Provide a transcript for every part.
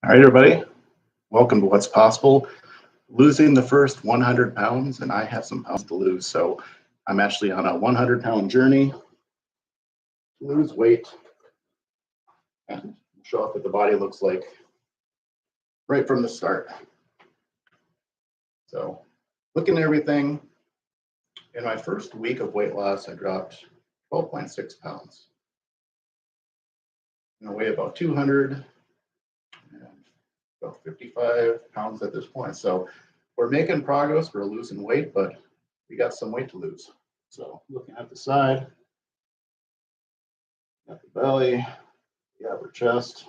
All right, everybody, welcome to What's Possible. Losing the first 100 pounds, and I have some pounds to lose. So I'm actually on a 100-pound journey to lose weight and show off what the body looks like right from the start. So looking at everything, in my first week of weight loss, I dropped 12.6 pounds. I weigh about 200 and about 55 pounds at this point. So we're making progress. We're losing weight, but we got some weight to lose. So looking at the side, got the belly, the upper chest.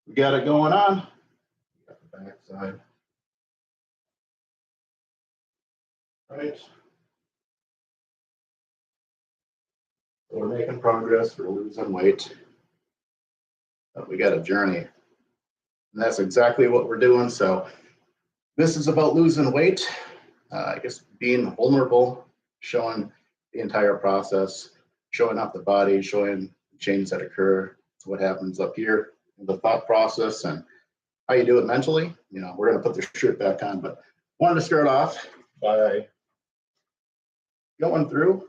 We got it going on. We got the back side. Right. So we're making progress. We're losing weight. But we got a journey. And that's exactly what we're doing. So this is about losing weight. I guess being vulnerable, showing the entire process, showing off the body, showing changes that occur, what happens up here, the thought process, and how you do it mentally. We're going to put the shirt back on, but wanted to start off by going through,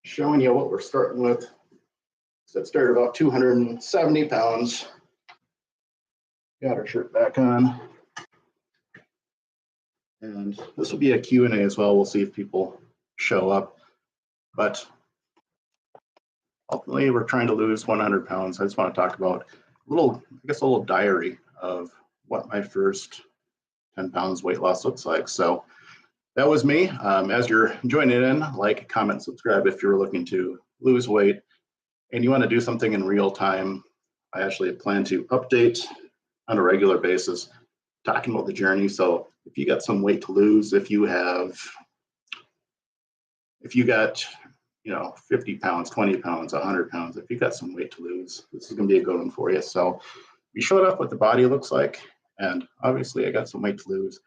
showing you what we're starting with. So it started about 270 pounds. Got our shirt back on. And this will be a Q&A as well. We'll see if people show up. But ultimately, we're trying to lose 100 pounds. I just want to talk about a little diary of what my first 10 pounds weight loss looks like. So that was me. As you're joining in, like, comment, subscribe if you're looking to lose weight and you want to do something in real time. I actually plan to update on a regular basis, talking about the journey. So if you got some weight to lose, if you got 50 pounds, 20 pounds, 100 pounds, if you got some weight to lose, this is going to be a good one for you. So we showed up what the body looks like, and obviously I got some weight to lose.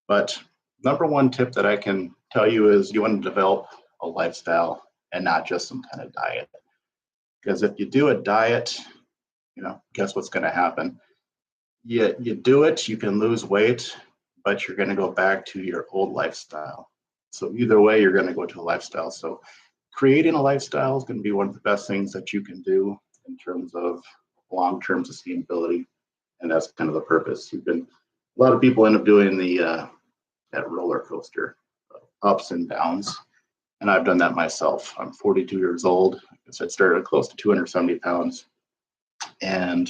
But number one tip that I can tell you is you want to develop a lifestyle and not just some kind of diet. Because if you do a diet, guess what's going to happen? You do it, you can lose weight, but you're going to go back to your old lifestyle. So either way, you're going to go to a lifestyle. So creating a lifestyle is going to be one of the best things that you can do in terms of long-term sustainability. And that's kind of the purpose. A lot of people end up doing that roller coaster of ups and downs. And I've done that myself. I'm 42 years old. I started close to 270 pounds. And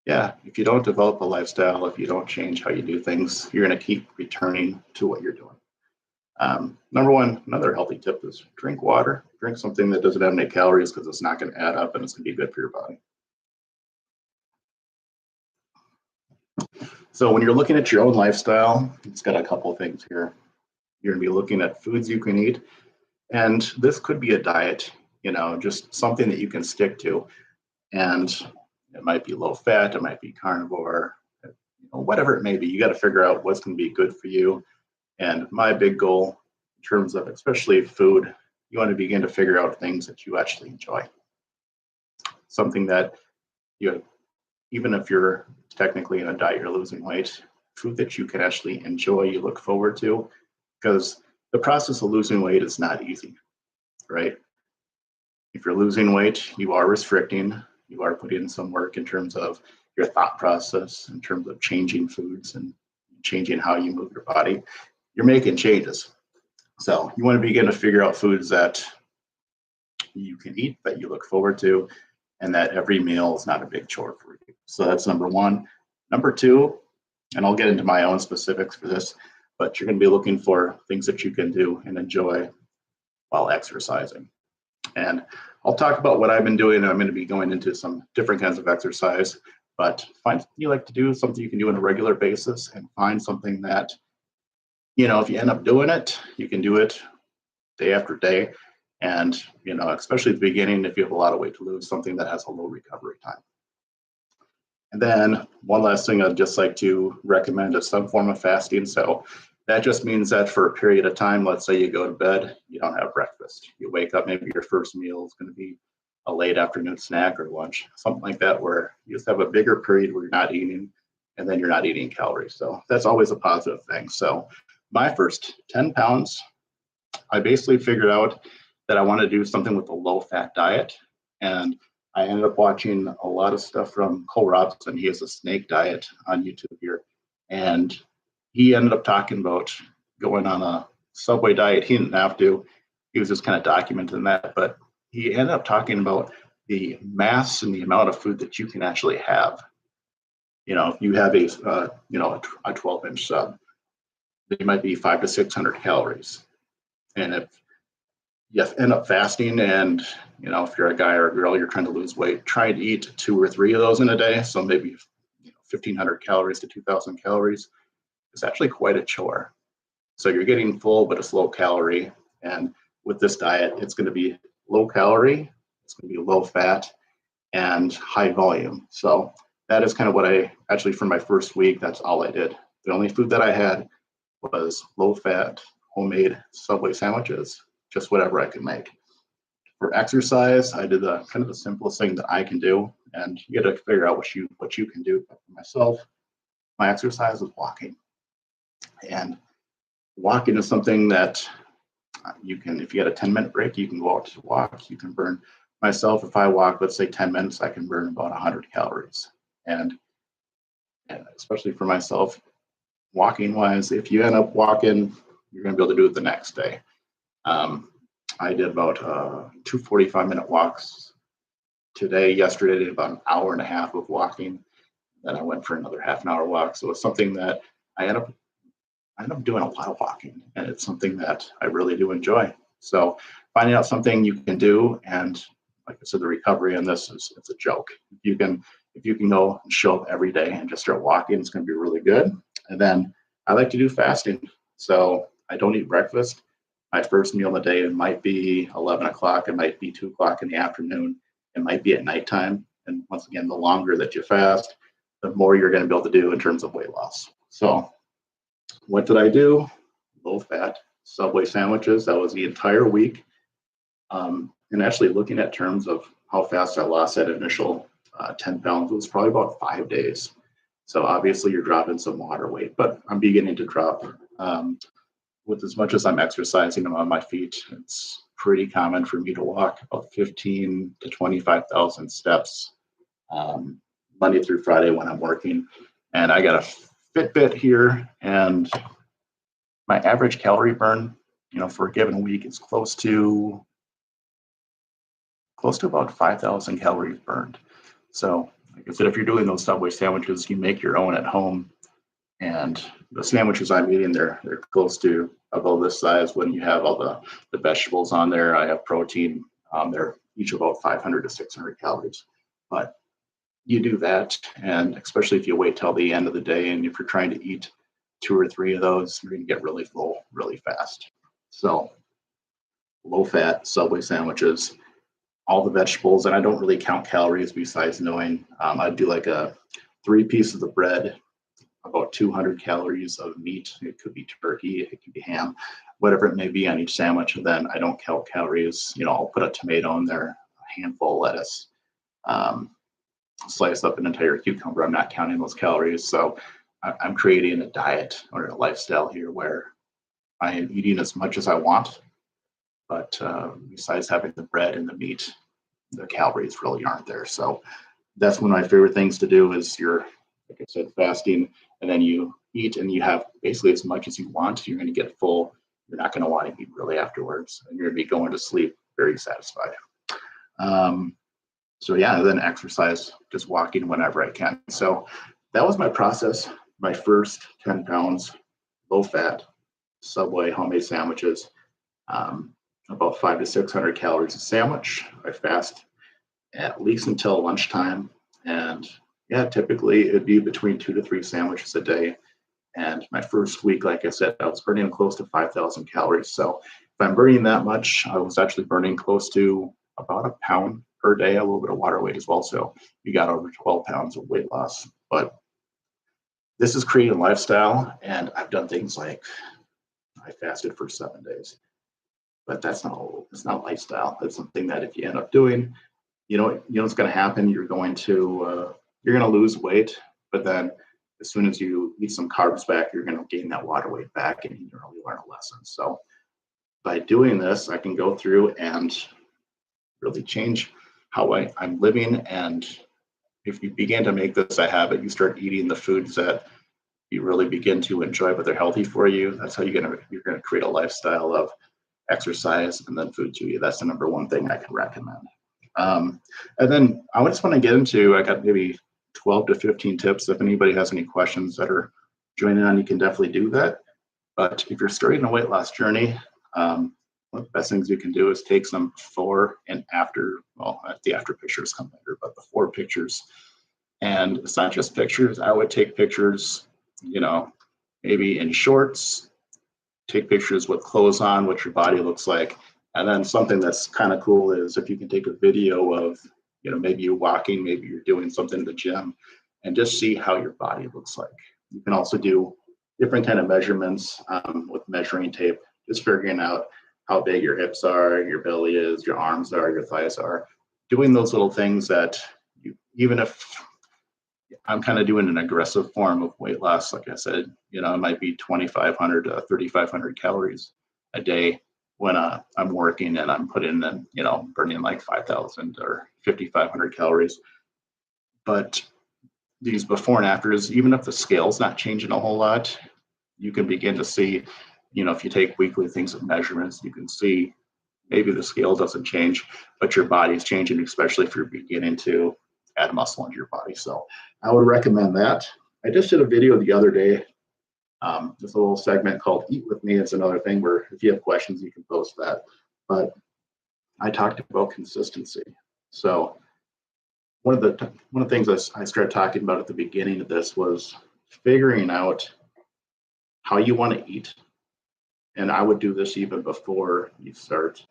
yeah, if you don't develop a lifestyle, if you don't change how you do things, you're going to keep returning to what you're doing. Number one, another healthy tip is drink water. Drink something that doesn't have any calories, because it's not going to add up and it's going to be good for your body. So when you're looking at your own lifestyle, it's got a couple of things here. You're going to be looking at foods you can eat. And this could be a diet, just something that you can stick to. And it might be low fat, it might be carnivore, whatever it may be. You got to figure out what's going to be good for you. And my big goal in terms of especially food, you want to begin to figure out things that you actually enjoy. Something that even if you're technically in a diet, you're losing weight, food that you can actually enjoy, you look forward to, because the process of losing weight is not easy, right? If you're losing weight, you are restricting, you are putting in some work in terms of your thought process, in terms of changing foods and changing how you move your body. You're making changes. So you want to begin to figure out foods that you can eat, that you look forward to, and that every meal is not a big chore for you. So that's number one. Number two, and I'll get into my own specifics for this, but you're going to be looking for things that you can do and enjoy while exercising. And I'll talk about what I've been doing, and I'm going to be going into some different kinds of exercise, but find something you like to do, something you can do on a regular basis, and find something that, if you end up doing it, you can do it day after day. And, especially at the beginning, if you have a lot of weight to lose, something that has a low recovery time. And then one last thing I'd just like to recommend is some form of fasting. So that just means that for a period of time, let's say you go to bed, you don't have breakfast. You wake up, maybe your first meal is going to be a late afternoon snack or lunch, something like that, where you just have a bigger period where you're not eating and then you're not eating calories. So that's always a positive thing. So my first 10 pounds, I basically figured out that I want to do something with a low fat diet. And I ended up watching a lot of stuff from Cole Robinson. He has a snake diet on YouTube here. And he ended up talking about going on a Subway diet. He didn't have to, he was just kind of documenting that. But he ended up talking about the mass and the amount of food that you can actually have. If you have a 12-inch sub, they might be 500 to 600 calories. And if you end up fasting and, if you're a guy or a girl, you're trying to lose weight, try to eat 2 or 3 of those in a day. So maybe 1,500 calories to 2,000 calories. It's actually quite a chore. So you're getting full, but it's low calorie. And with this diet, it's going to be low calorie, it's going to be low fat, and high volume. So that is kind of what I actually, for my first week, that's all I did. The only food that I had was low fat, homemade Subway sandwiches, just whatever I could make. For exercise, I did the kind of the simplest thing that I can do, and you got to figure out what you can do. But for myself, my exercise is walking, and walking is something that you can, if you had a 10-minute break, you can go out to walk. You can burn. Myself, if I walk, let's say 10 minutes, I can burn about 100 calories. And especially for myself, walking wise, if you end up walking, you're going to be able to do it the next day. I did about 2 45-minute walks today. Yesterday, I did about an hour and a half of walking. Then I went for another half an hour walk. So it's something that I end up doing a lot of walking, and it's something that I really do enjoy. So finding out something you can do, and like I said, the recovery on this it's a joke. If you can go and show up every day and just start walking, it's going to be really good. And then I like to do fasting. So I don't eat breakfast. My first meal of the day, it might be 11 o'clock, it might be 2 o'clock in the afternoon, it might be at nighttime. And once again, the longer that you fast, the more you're going to be able to do in terms of weight loss. So what did I do? Low fat Subway sandwiches. That was the entire week. And actually looking at terms of how fast I lost that initial 10 pounds, it was probably about 5 days. So obviously you're dropping some water weight, but I'm beginning to drop. With as much as I'm exercising, I'm on my feet. It's pretty common for me to walk about 15 to 25,000 steps Monday through Friday when I'm working. And I got a Fitbit here, and my average calorie burn, for a given week is close to about 5,000 calories burned. So like I said, if you're doing those Subway sandwiches, you make your own at home. And the sandwiches I'm eating, they're close to about this size when you have all the vegetables on there. I have protein. They're each about 500 to 600 calories. But you do that, and especially if you wait till the end of the day, and if you're trying to eat 2 or 3 of those, you're going to get really full really fast. So low fat Subway sandwiches, all the vegetables, and I don't really count calories besides knowing I do like 3 pieces of bread, about 200 calories of meat. It could be turkey, it could be ham, whatever it may be on each sandwich. And then I don't count calories. I'll put a tomato in there, a handful of lettuce, slice up an entire cucumber. I'm not counting those calories. So I'm creating a diet or a lifestyle here where I am eating as much as I want, but besides having the bread and the meat, the calories really aren't there. So that's one of my favorite things to do is like I said, fasting, and then you eat and you have basically as much as you want. You're going to get full. You're not going to want to eat really afterwards, and you're going to be going to sleep very satisfied. So yeah, then exercise, just walking whenever I can. So that was my process. My first 10 pounds, low fat, Subway homemade sandwiches, about 500 to 600 calories a sandwich. I fast at least until lunchtime, and yeah, typically it'd be between 2 to 3 sandwiches a day. And my first week, like I said, I was burning close to 5,000 calories. So if I'm burning that much, I was actually burning close to about a pound per day, a little bit of water weight as well. So you got over 12 pounds of weight loss. But this is creating a lifestyle, and I've done things like I fasted for 7 days. But it's not lifestyle. It's something that if you end up doing, you know what's going to happen. You're going to lose weight, but then as soon as you eat some carbs back, you're going to gain that water weight back, and you really learn a lesson. So by doing this, I can go through and really change how I'm living. And if you begin to make this a habit, you start eating the foods that you really begin to enjoy, but they're healthy for you. That's how you're gonna create a lifestyle of exercise and then food to eat. That's the number one thing I can recommend. And then I just want to get into, I got maybe 12 to 15 tips. If anybody has any questions that are joining on, you can definitely do that. But if you're starting a weight loss journey, one of the best things you can do is take some before and after, well, the after pictures come later, but before pictures. And it's not just pictures. I would take pictures, maybe in shorts, take pictures with clothes on, what your body looks like. And then something that's kind of cool is if you can take a video of, maybe you're walking, maybe you're doing something in the gym, and just see how your body looks like. You can also do different kind of measurements with measuring tape, just figuring out how big your hips are, your belly is, your arms are, your thighs are. Doing those little things that even if I'm kind of doing an aggressive form of weight loss, like I said, it might be 2,500 to 3,500 calories a day when I'm working and I'm putting in, burning like 5,000 or 5,500 calories. But these before and afters, even if the scale's not changing a whole lot, you can begin to see, if you take weekly things of measurements, you can see maybe the scale doesn't change, but your body is changing, especially if you're beginning to add muscle into your body. So I would recommend that. I just did a video the other day, just a little segment called Eat With Me. It's another thing where if you have questions, you can post that. But I talked about consistency. So one of the things I started talking about at the beginning of this was figuring out how you want to eat. And I would do this even before you start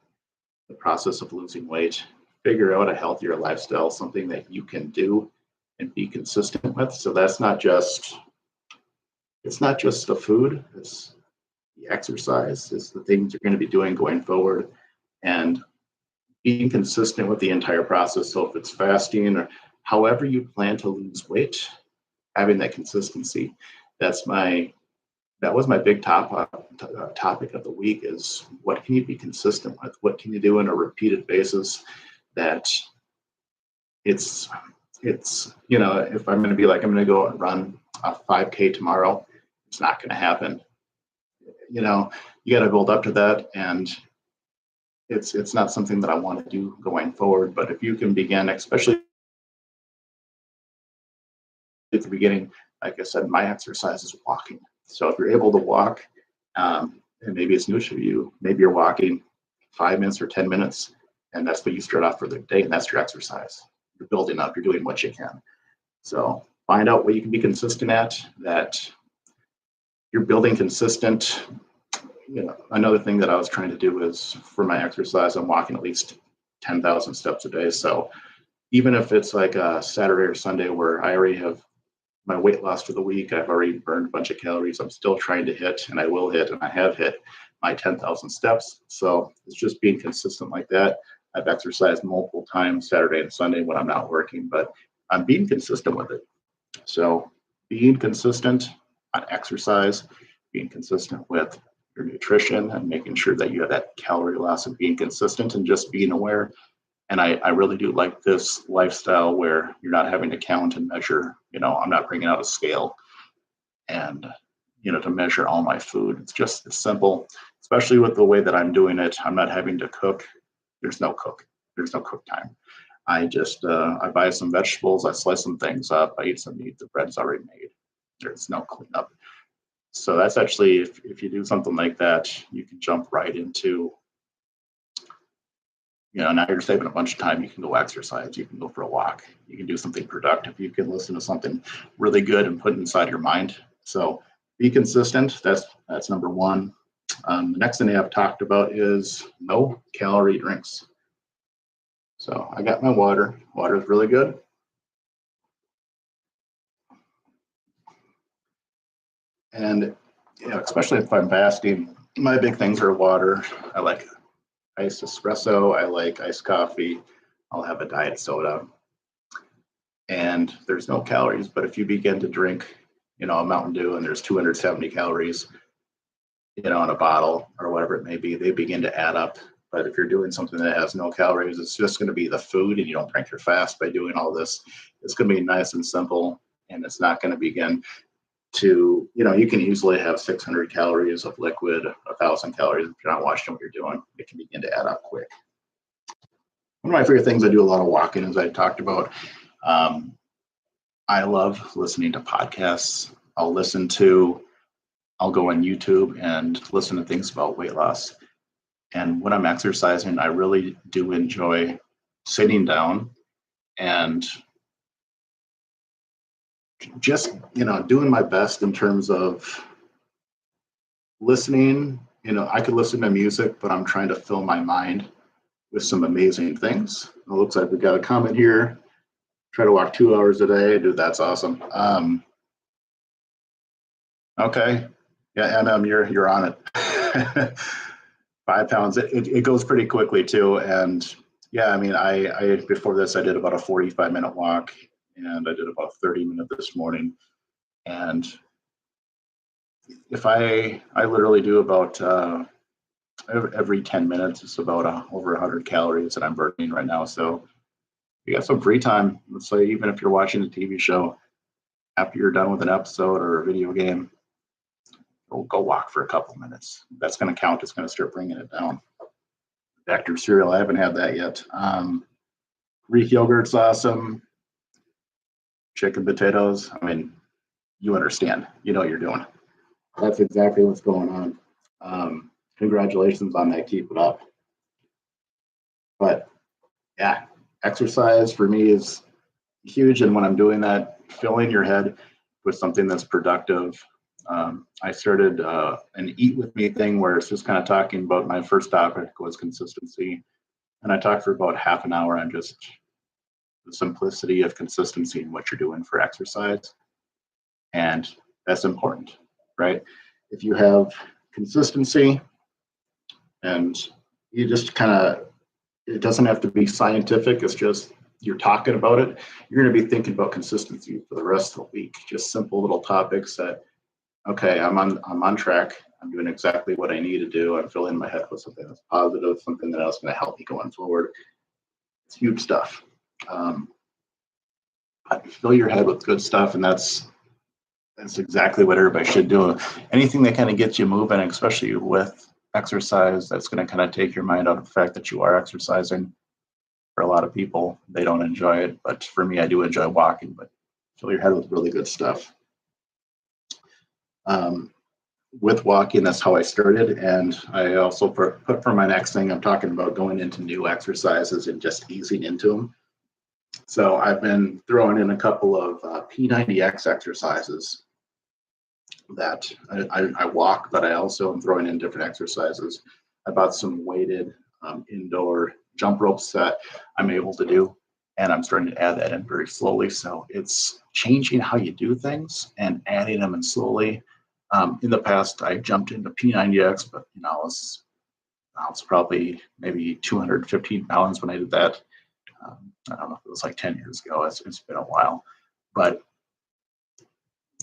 the process of losing weight. Figure out a healthier lifestyle, something that you can do and be consistent with. So it's not just the food, it's the exercise, it's the things you're going to be doing going forward, and being consistent with the entire process. So if it's fasting or however you plan to lose weight, having that consistency. That was my big topic of the week is what can you be consistent with? What can you do on a repeated basis that if I'm going to be like, I'm going to go and run a 5K tomorrow, it's not going to happen. You got to build up to that. And it's not something that I want to do going forward. But if you can begin, especially at the beginning, like I said, my exercise is walking. So if you're able to walk, and maybe it's new to you, maybe you're walking 5 minutes or 10 minutes, and that's what you start off for the day, and that's your exercise. You're building up, you're doing what you can. So find out what you can be consistent at, that you're building consistent. Another thing that I was trying to do is for my exercise, I'm walking at least 10,000 steps a day. So even if it's like a Saturday or Sunday where I already have my weight loss for the week, I've already burned a bunch of calories, I'm still trying to hit, and I will hit, and I have hit my 10,000 steps. So it's just being consistent like that. I've exercised multiple times Saturday and Sunday when I'm not working, but I'm being consistent with it. So being consistent on exercise, being consistent with your nutrition and making sure that you have that calorie loss and being consistent and just being aware. And I really do like this lifestyle where you're not having to count and measure. I'm not bringing out a scale and, to measure all my food. It's simple, especially with the way that I'm doing it. I'm not having to cook. There's no cook time. I just, I buy some vegetables, I slice some things up, I eat some meat, the bread's already made. There's no cleanup. So that's actually, if you do something like that, you can jump right into, now you're saving a bunch of time. You can go exercise, you can go for a walk, you can do something productive, you can listen to something really good and put it inside your mind. So be consistent. That's number one. The next thing I've talked about is no calorie drinks. So I got my water. Water is really good. And especially if I'm fasting, my big things are water. I like iced espresso. I like iced coffee. I'll have a diet soda, and there's no calories. But if you begin to drink, a Mountain Dew, and there's 270 calories, in a bottle or whatever it may be, they begin to add up. But if you're doing something that has no calories, it's just going to be the food, and you don't break your fast by doing all this. It's going to be nice and simple, and it's not going to begin to, you can easily have 600 calories of liquid, 1,000 calories if you're not watching what you're doing. It can begin to add up quick. One of my favorite things, I do a lot of walking, as I talked about. I love listening to podcasts. I'll go on YouTube and listen to things about weight loss. And when I'm exercising, I really do enjoy sitting down and just, doing my best in terms of listening. I could listen to music, but I'm trying to fill my mind with some amazing things. It looks like we got a comment here. Try to walk 2 hours a day. Dude, that's awesome. Okay. Yeah, you're on it. 5 pounds. It goes pretty quickly too. And yeah, I before this I did about a 45-minute walk, and I did about 30-minute this morning. And if I literally do about every 10 minutes, it's about over 100 calories that I'm burning right now. So you got some free time. Let's say even if you're watching a TV show, after you're done with an episode or a video game, go walk for a couple minutes. That's going to count. It's going to start bringing it down. Vector cereal, I haven't had that yet. Greek yogurt's awesome. Chicken potatoes. You understand. You know what you're doing. That's exactly what's going on. Congratulations on that. Keep it up. But yeah, exercise for me is huge. And when I'm doing that, filling your head with something that's productive. I started an Eat With Me thing where it's just kind of talking about, my first topic was consistency. And I talked for about half an hour on just the simplicity of consistency and what you're doing for exercise. And that's important, right? If you have consistency and you just it doesn't have to be scientific, it's just you're talking about it, you're going to be thinking about consistency for the rest of the week. Just simple little topics that, okay, I'm on track. I'm doing exactly what I need to do. I'm filling my head with something that's positive, something that else going to help me going forward. It's huge stuff. But fill your head with good stuff, and that's exactly what everybody should do. Anything that kind of gets you moving, especially with exercise, that's going to kind of take your mind out of the fact that you are exercising. For a lot of people, they don't enjoy it, but for me, I do enjoy walking. But fill your head with really good stuff. With walking, that's how I started. And I also put for my next thing, I'm talking about going into new exercises and just easing into them. So I've been throwing in a couple of P90X exercises that I walk, but I also am throwing in different exercises. I bought some weighted indoor jump ropes that I'm able to do, and I'm starting to add that in very slowly. So it's changing how you do things and adding them in slowly. In the past, I jumped into P90X, but I was probably maybe 215 pounds when I did that. I don't know if it was like 10 years ago. It's been a while, but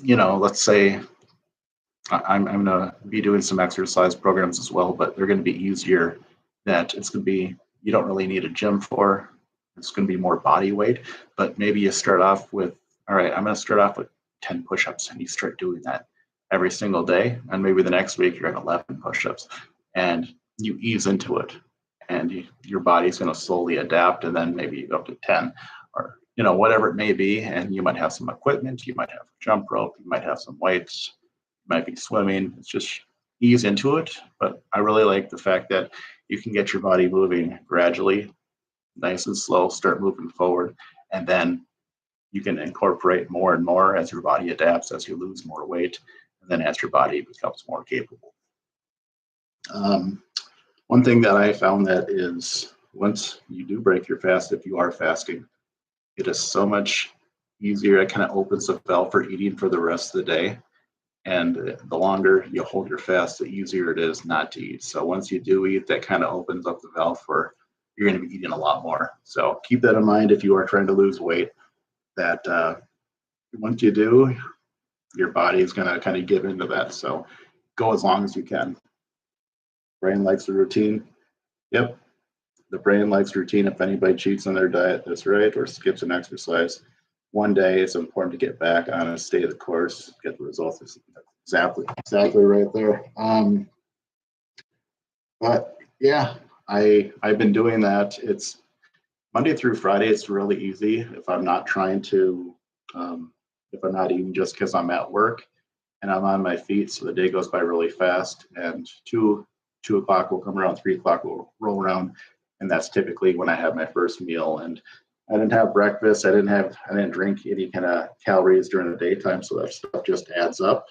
let's say I'm going to be doing some exercise programs as well, but they're going to be easier. That it's going to be, you don't really need a gym for. It's going to be more body weight, but maybe you start off with, all right, I'm going to start off with 10 push-ups, and you start doing that every single day. And maybe the next week you're at 11 push-ups, and you ease into it, and your body's going to slowly adapt. And then maybe you go up to 10 or, whatever it may be. And you might have some equipment, you might have a jump rope, you might have some weights, you might be swimming. It's just ease into it. But I really like the fact that you can get your body moving gradually, nice and slow, start moving forward, and then you can incorporate more and more as your body adapts, as you lose more weight, and then as your body becomes more capable. One thing that I found that is, once you do break your fast, if you are fasting, it is so much easier. It kind of opens the valve for eating for the rest of the day. And the longer you hold your fast, the easier it is not to eat. So once you do eat, that kind of opens up the valve for you're going to be eating a lot more. So keep that in mind if you are trying to lose weight, that once you do, your body is going to kind of give into that. So go as long as you can. Brain likes the routine. Yep. The brain likes routine. If anybody cheats on their diet, that's right, or skips an exercise one day, it's important to get back on and stay the course, get the results. Exactly right there. But yeah, I've been doing that. It's Monday through Friday. It's really easy if I'm not trying to, if I'm not eating just because I'm at work and I'm on my feet. So the day goes by really fast, and 2 o'clock will come around, 3 o'clock will roll around, and that's typically when I have my first meal. And I didn't have breakfast. I didn't drink any kind of calories during the daytime, so that stuff just adds up.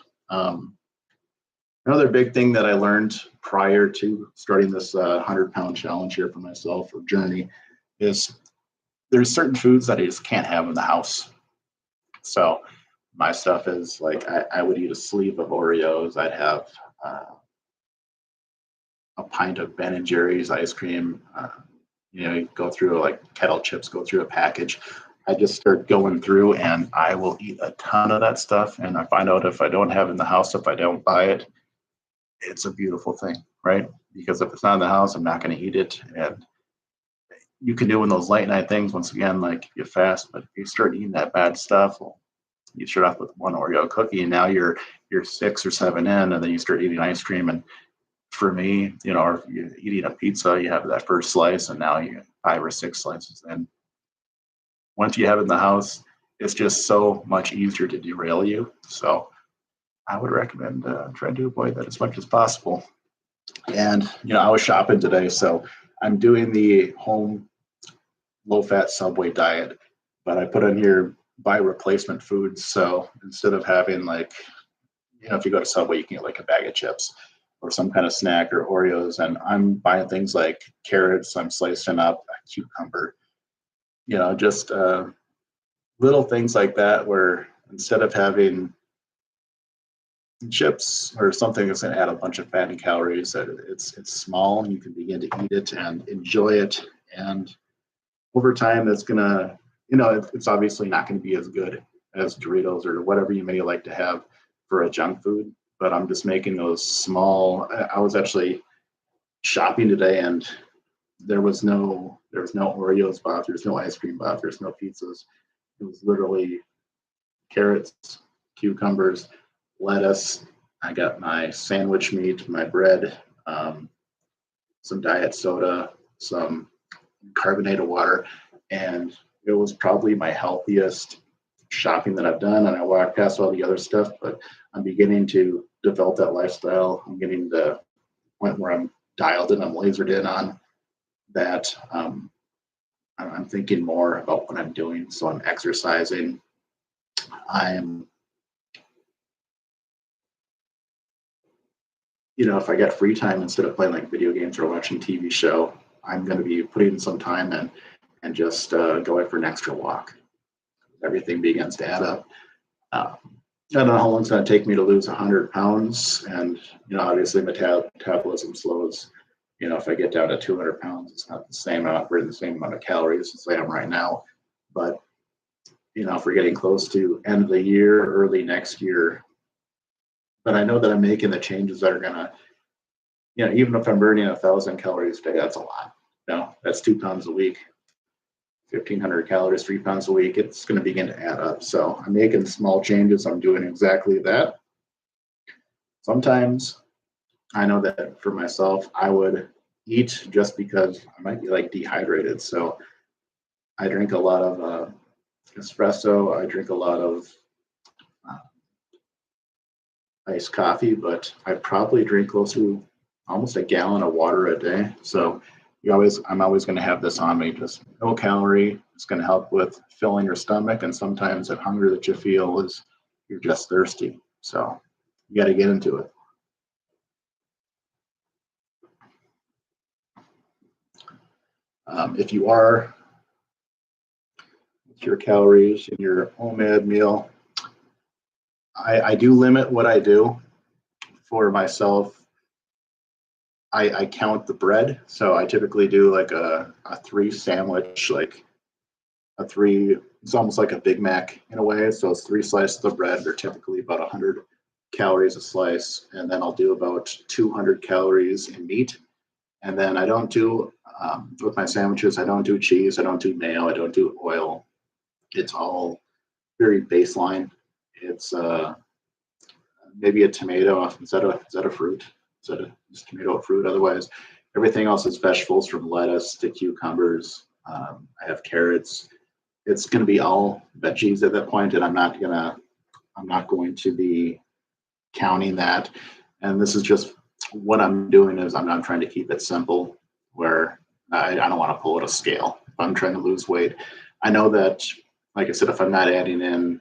Another big thing that I learned prior to starting this 100-pound challenge here for myself, or journey, is there's certain foods that I just can't have in the house. So my stuff is like, I would eat a sleeve of Oreos. I'd have a pint of Ben and Jerry's ice cream. You go through like kettle chips, go through a package. I just start going through and I will eat a ton of that stuff. And I find out if I don't have it in the house, if I don't buy it, it's a beautiful thing, right? Because if it's not in the house, I'm not going to eat it. And you can do in those late night things, once again, like you fast, but if you start eating that bad stuff, well, you start off with one Oreo cookie and now you're 6 or 7 in, and then you start eating ice cream. And for me, or if you're eating a pizza, you have that first slice and now you get 5 or 6 slices. And once you have it in the house, it's just so much easier to derail you. So I would recommend trying to avoid that as much as possible. And, I was shopping today, so I'm doing the home low-fat Subway diet, but I put on here buy replacement foods. So instead of having like, if you go to Subway, you can get like a bag of chips or some kind of snack or Oreos. And I'm buying things like carrots, I'm slicing up a cucumber, just little things like that, where instead of having chips or something that's going to add a bunch of fat and calories, that it's small and you can begin to eat it and enjoy it. And over time, it's going to, it's obviously not going to be as good as Doritos or whatever you may like to have for a junk food, but I'm just making those small. I was actually shopping today and there was no Oreos bought, there's no ice cream bought, there's no pizzas. It was literally carrots, cucumbers, lettuce. I got my sandwich meat, my bread, some diet soda, some carbonated water, and it was probably my healthiest shopping that I've done. And I walked past all the other stuff, but I'm beginning to develop that lifestyle. I'm getting to the point where I'm dialed in, I'm lasered in on that. I'm thinking more about what I'm doing. So I'm exercising. I'm, if I get free time, instead of playing like video games or watching TV show, I'm going to be putting some time in and just going for an extra walk. Everything begins to add up. I don't know how long it's going to take me to lose 100 pounds. And, obviously metabolism slows. If I get down to 200 pounds, it's not the same amount, we're the same amount of calories as I am right now. But, if we're getting close to end of the year, early next year, but I know that I'm making the changes that are going to, even if I'm burning 1,000 calories a day, that's a lot. That's 2 pounds a week, 1,500 calories, 3 pounds a week. It's going to begin to add up. So I'm making small changes. I'm doing exactly that. Sometimes I know that for myself, I would eat just because I might be like dehydrated. So I drink a lot of espresso. I drink a lot of iced coffee, but I probably drink close to almost a gallon of water a day. So I'm always going to have this on me, just no calorie. It's going to help with filling your stomach. And sometimes that hunger that you feel is you're just thirsty. So you got to get into it. If you are with your calories in your homemade meal, I do limit what I do for myself. I count the bread. So I typically do like a 3 sandwich, like a three, it's almost like a Big Mac in a way. So it's 3 slices of bread. They're typically about 100 calories a slice. And then I'll do about 200 calories in meat. And then I don't do, with my sandwiches, I don't do cheese, I don't do mayo, I don't do oil. It's all very baseline. It's maybe a tomato. Is that a fruit? Is tomato a fruit? Otherwise, everything else is vegetables from lettuce to cucumbers. I have carrots. It's going to be all veggies at that point, and I'm not going to be counting that. And this is just what I'm doing is I'm trying to keep it simple, where I don't want to pull out a scale if I'm trying to lose weight. I know that, like I said, if I'm not adding in,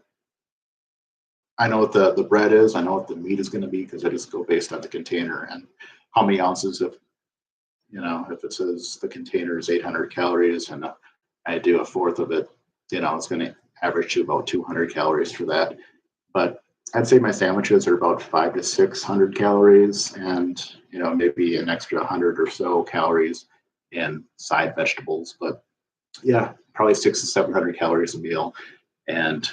I know what the bread is, I know what the meat is going to be, because I just go based on the container and how many ounces. If it says the container is 800 calories and I do a fourth of it, it's going to average to about 200 calories for that. But I'd say my sandwiches are about 500 to 600 calories, and maybe an extra 100 or so calories in side vegetables. But yeah, probably 600 to 700 calories a meal. And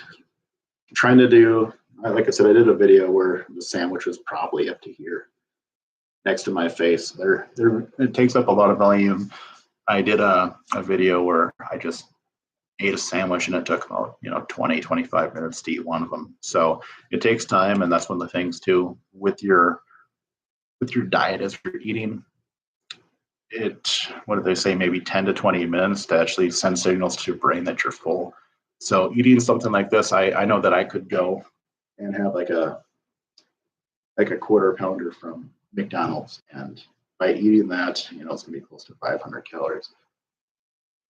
trying to do, like I said, I did a video where the sandwich was probably up to here, next to my face. It takes up a lot of volume. I did a video where I just ate a sandwich and it took about 20, 25 minutes to eat one of them. So it takes time, and that's one of the things too with your diet as you're eating. What do they say, maybe 10 to 20 minutes to actually send signals to your brain that you're full. So eating something like this, I know that I could go and have like a quarter pounder from McDonald's, and by eating that, it's gonna be close to 500 calories.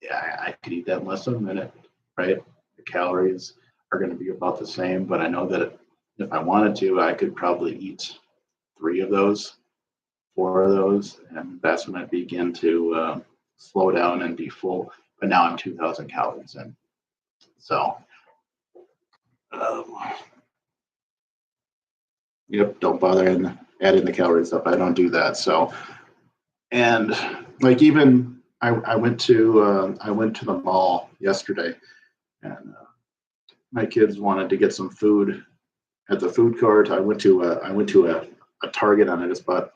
Yeah, I could eat that in less than a minute, right? The calories are going to be about the same, but I know that if I wanted to, I could probably eat 3 of those, 4 of those, and that's when I begin to slow down and be full. But now I'm 2,000 calories in. So, yep, don't bother adding the calories up. I don't do that. So, and like even I went to the mall yesterday, and my kids wanted to get some food at the food court. I went to a Target, and I just bought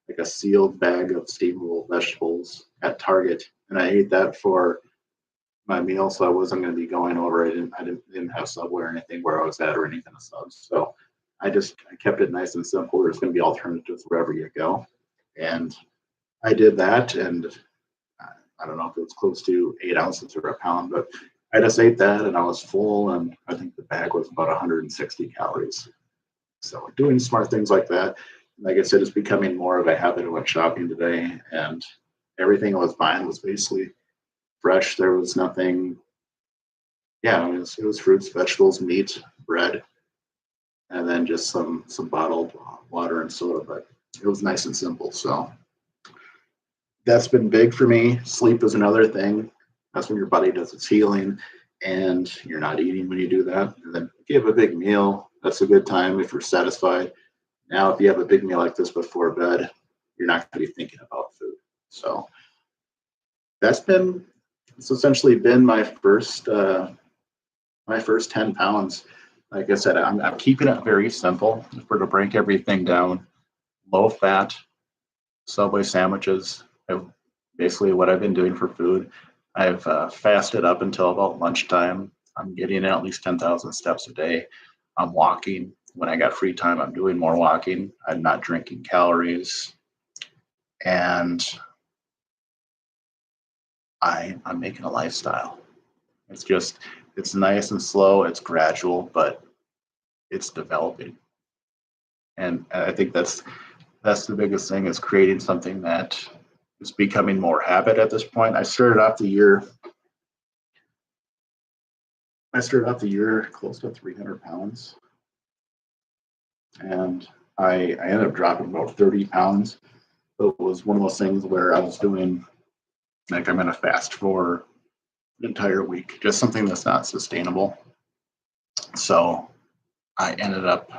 like a sealed bag of steamable vegetables at Target, and I ate that for my meal. So I wasn't going to be going over. I didn't have Subway or anything where I was at, or anything of subs. So I kept it nice and simple. There's going to be alternatives wherever you go, and I did that, and I don't know if it was close to 8 ounces or a pound, but I just ate that and I was full, and I think the bag was about 160 calories. So doing smart things like that, like I said, is becoming more of a habit. I went shopping today, and everything I was buying was basically fresh. There was nothing. Yeah, it was fruits, vegetables, meat, bread, and then just some bottled water and soda. But it was nice and simple. So that's been big for me. Sleep is another thing. That's when your body does its healing, and you're not eating when you do that. And then if you have a big meal, that's a good time if you're satisfied. Now, if you have a big meal like this before bed, you're not going to be thinking about food. So it's essentially been my first 10 pounds. Like I said, I'm keeping it very simple. If we're to break everything down, low fat, Subway sandwiches, basically what I've been doing for food. I've fasted up until about lunchtime. I'm getting in at least 10,000 steps a day. I'm walking. When I got free time, I'm doing more walking. I'm not drinking calories. And I'm making a lifestyle. It's nice and slow. It's gradual, but it's developing. And I think that's the biggest thing, is creating something that is becoming more habit at this point. I started off the year close to 300 pounds. And I ended up dropping about 30 pounds. It was one of those things where I was doing, like, I'm going to fast for an entire week, just something that's not sustainable. So I ended up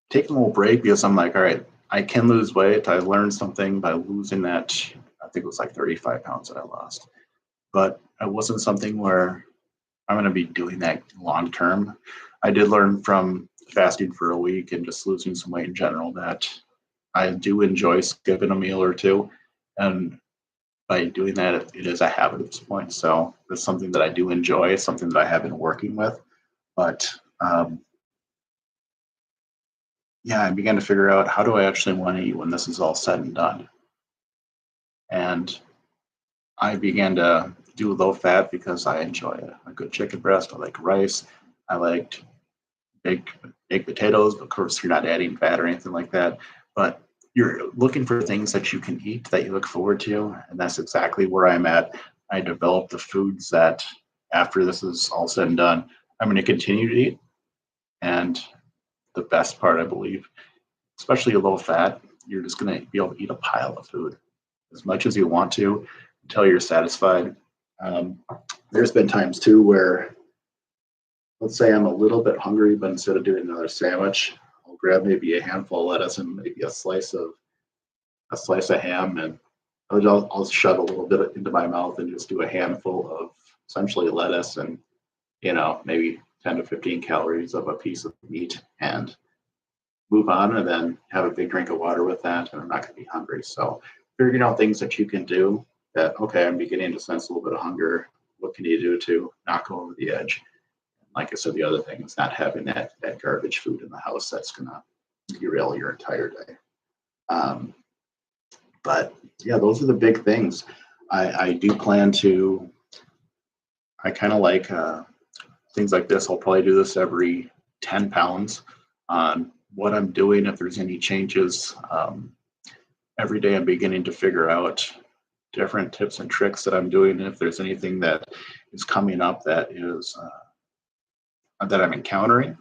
taking a little break, because I'm like, all right, I can lose weight. I learned something by losing that. I think it was like 35 pounds that I lost, but it wasn't something where I'm going to be doing that long term. I did learn from fasting for a week and just losing some weight in general that I do enjoy skipping a meal or two. And by doing that, it is a habit at this point. So it's something that I do enjoy. It's something that I have been working with. But yeah, I began to figure out, how do I actually want to eat when this is all said and done? And I began to do low fat because I enjoy a good chicken breast. I like rice. I liked baked potatoes. Of course, you're not adding fat or anything like that, but you're looking for things that you can eat that you look forward to, and that's exactly where I'm at. I developed the foods that, after this is all said and done, I'm going to continue to eat. And the best part, I believe, especially a low fat, you're just going to be able to eat a pile of food as much as you want to until you're satisfied. There's been times too where, let's say I'm a little bit hungry, but instead of doing another sandwich, I'll grab maybe a handful of lettuce and maybe a slice of ham, and I'll shove a little bit into my mouth and just do a handful of essentially lettuce and, maybe 10 to 15 calories of a piece of meat, and move on, and then have a big drink of water with that, and I'm not going to be hungry. So figuring out things that you can do that, okay, I'm beginning to sense a little bit of hunger. What can you do to not go over the edge? Like I said, the other thing is not having that garbage food in the house that's going to derail your entire day. But yeah, those are the big things. I do plan to, I kind of like things like this. I'll probably do this every 10 pounds on what I'm doing, if there's any changes. Every day I'm beginning to figure out different tips and tricks that I'm doing. And if there's anything that is coming up that is that I'm encountering.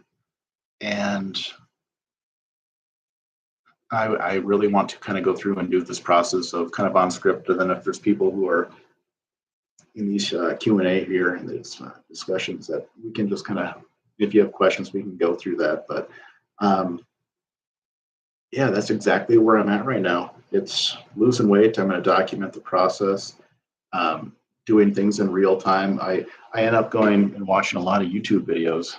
And I really want to kind of go through and do this process of kind of on script. And then if there's people who are in these Q&A here and these discussions, that we can just kind of, if you have questions, we can go through that. But yeah, that's exactly where I'm at right now. It's losing weight. I'm going to document the process, doing things in real time. I end up going and watching a lot of YouTube videos,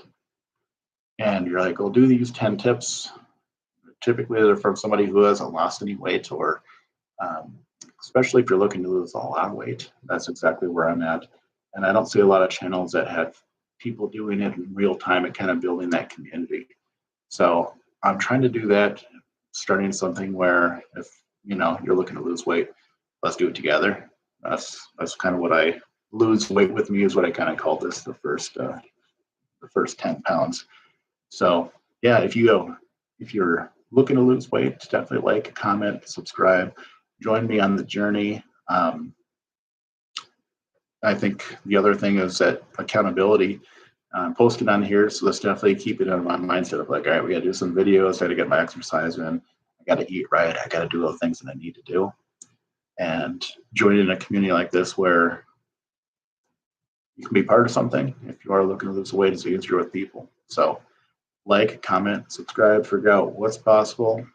and you're like, "Well, do these 10 tips." Typically, they're from somebody who hasn't lost any weight, or especially if you're looking to lose a lot of weight. That's exactly where I'm at. And I don't see a lot of channels that have people doing it in real time and kind of building that community. So I'm trying to do that, starting something where, if you're looking to lose weight, let's do it together. That's kind of what I lose weight with me, is what I kind of call this, the first 10 pounds. So yeah, if you're looking to lose weight, definitely like, comment, subscribe, join me on the journey. I think the other thing is that accountability. I'm posting on here, so let's definitely keep it in my mindset of like, all right, we got to do some videos, I got to get my exercise in, I got to eat right, I got to do all the things that I need to do. And joining a community like this where you can be part of something, if you are looking to lose weight, is easier with people. So like, comment, subscribe, figure out what's possible.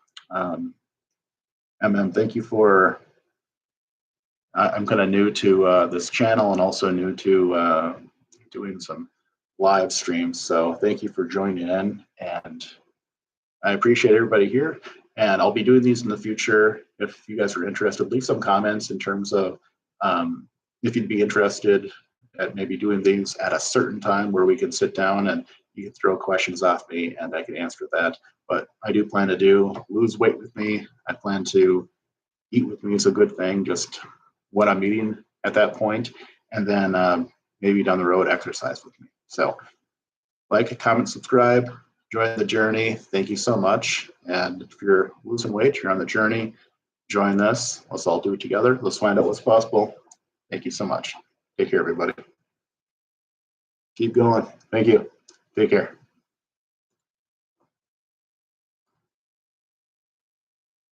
Thank you for, I'm kind of new to this channel, and also new to doing some live streams. So thank you for joining in, and I appreciate everybody here. And I'll be doing these in the future. If you guys are interested, leave some comments in terms of if you'd be interested at maybe doing these at a certain time where we can sit down and you can throw questions off me and I can answer that. But I do plan to do lose weight with me. I plan to eat with me is a good thing, just what I'm eating at that point. And then maybe down the road, exercise with me. So like, comment, subscribe, join the journey. Thank you so much. And if you're losing weight, you're on the journey, join this. Let's all do it together. Let's find out what's possible. Thank you so much. Take care, everybody. Keep going. Thank you. Take care.